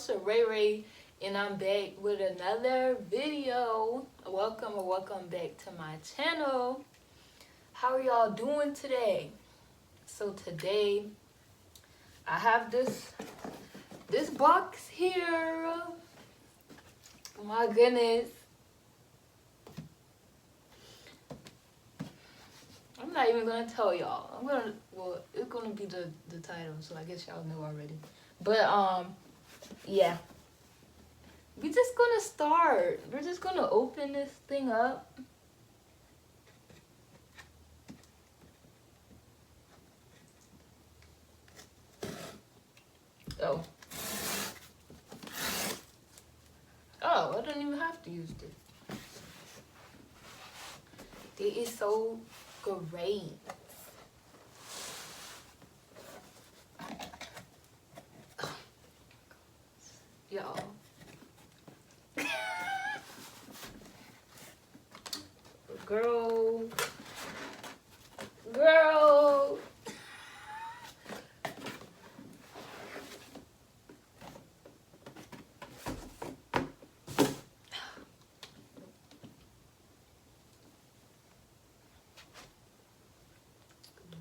Sharaerae, and I'm back with another video. Welcome back to my channel. How are y'all doing today? So today I have this box here. My goodness. I'm not even gonna tell y'all. It's gonna be the title, so I guess y'all know already. But yeah. We're just gonna start. We're just gonna open this thing up. Oh, I don't even have to use this. It is so great. Y'all. Girl.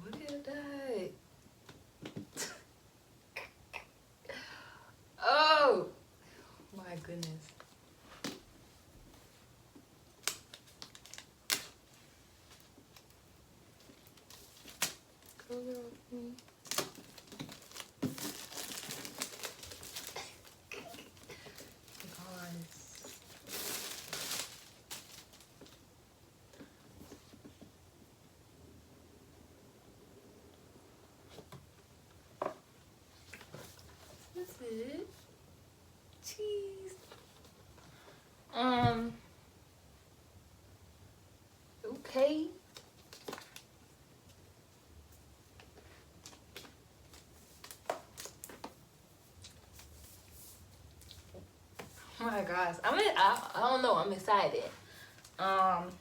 Look at that. Oh my goodness. This is it. Cheese. Okay. Oh my gosh, I don't know. I'm excited. I'm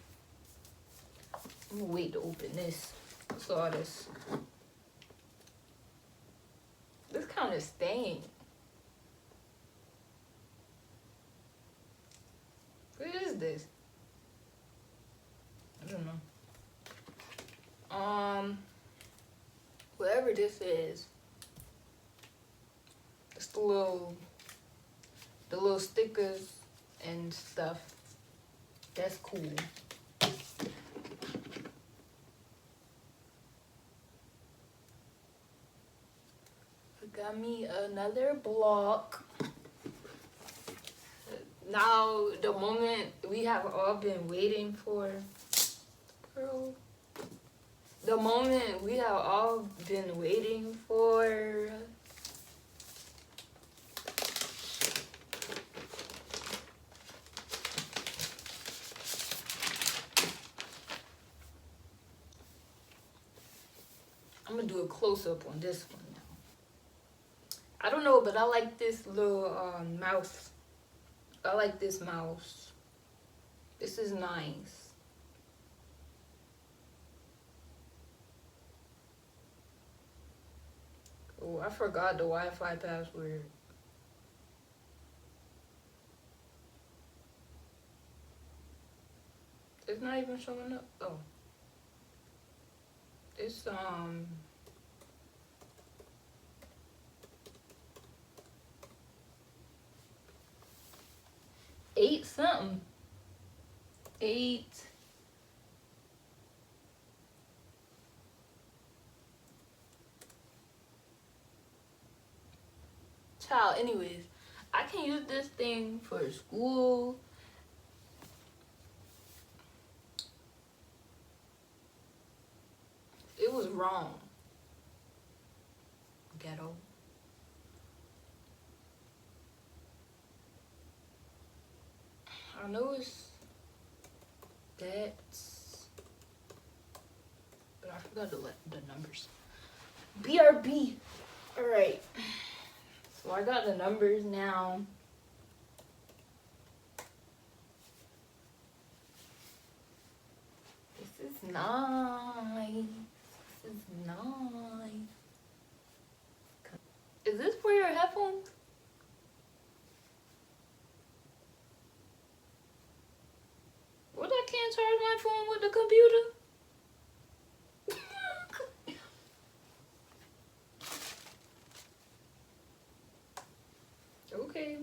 gonna wait to open this. What's all this? This kind of stained. What is this? I don't know. Whatever this is, it's the little stickers and stuff. That's cool. Got me another block. Now the moment we have all been waiting for, girl. The moment we have all been waiting for. I'm gonna do a close-up on this one now. I don't know, but I like this little mouse. I like this mouse. This is nice. Oh, I forgot the Wi-Fi password. It's not even showing up. Oh. It's 8 something. 8. Child, anyways, I can use this thing for school. It was wrong. Ghetto. I know it's that, but I forgot to let the numbers. BRB. All right. So I got the numbers now. This is nice. This is nice. Is this for your headphones? can't charge my phone with the computer? Okay.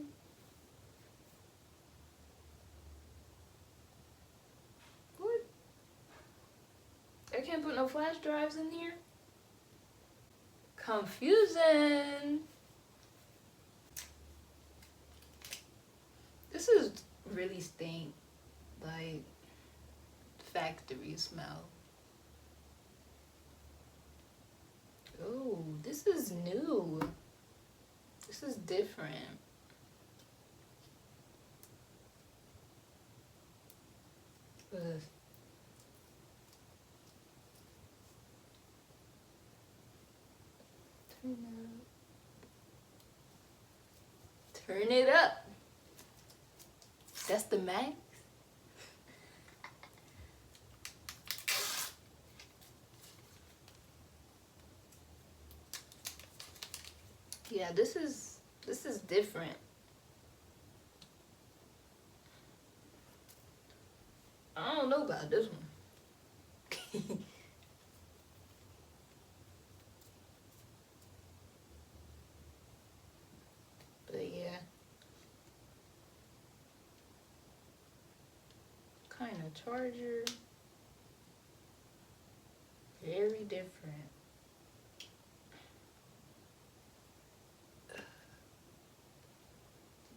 What? I can't put no flash drives in here? Confusing. This is really stink. Like factory smell. Oh, this is new. This is different. What is this? Turn it up. That's the max. Yeah, this is different. I don't know about this one. But yeah. Kind of charger. Very different.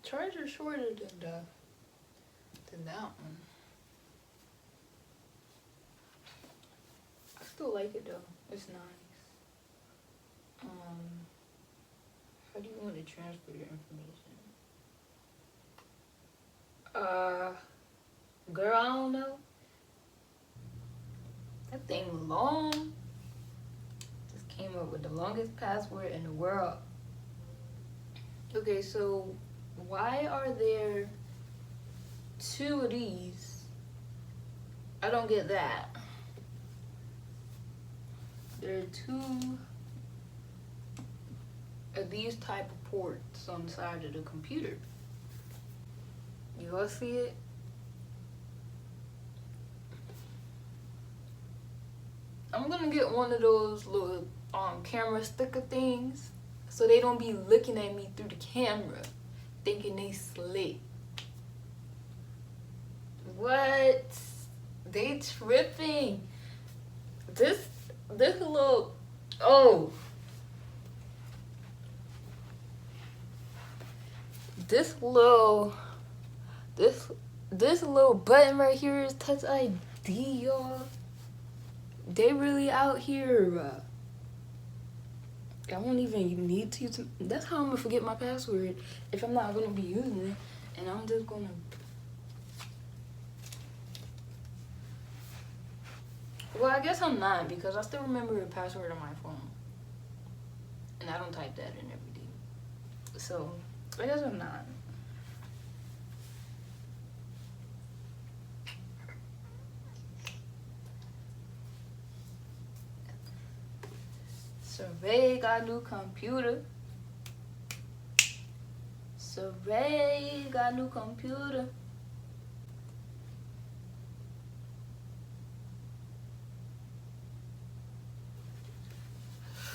Charger shorter than that one. I still like it though. It's nice. How do you want to transfer your information? Girl, I don't know. That thing long. Just came up with the longest password in the world. Okay, so why are there 2 of these? I don't get that. There are 2 of these type of ports on the side of the computer. You all see it? I'm gonna get one of those little camera sticker things so they don't be looking at me through the camera thinking they slick. What? They tripping. This little, oh. This little button right here is Touch ID, y'all. They really out here. I won't even need to use it. That's how I'm gonna forget my password if I'm not gonna be using it. And I'm just gonna. Well, I guess I'm not because I still remember the password on my phone. And I don't type that in every day. So, I guess I'm not. Sharae got a new computer. Sharae got a new computer.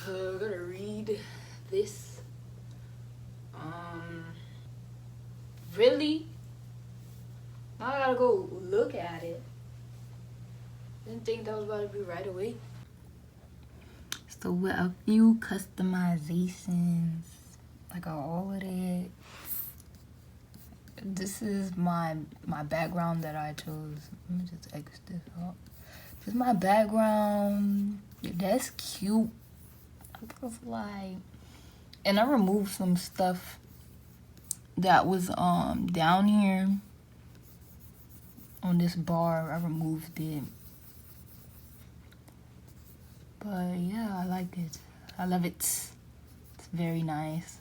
I'm gonna read this. Really? Now I gotta go look at it. Didn't think that was about to be right away. So with a few customizations, I got all of it. This is my background that I chose. Let me just X this out. This is my background. That's cute. I was like, and I removed some stuff that was down here on this bar. I removed it. But yeah, I like it. I love it. It's very nice.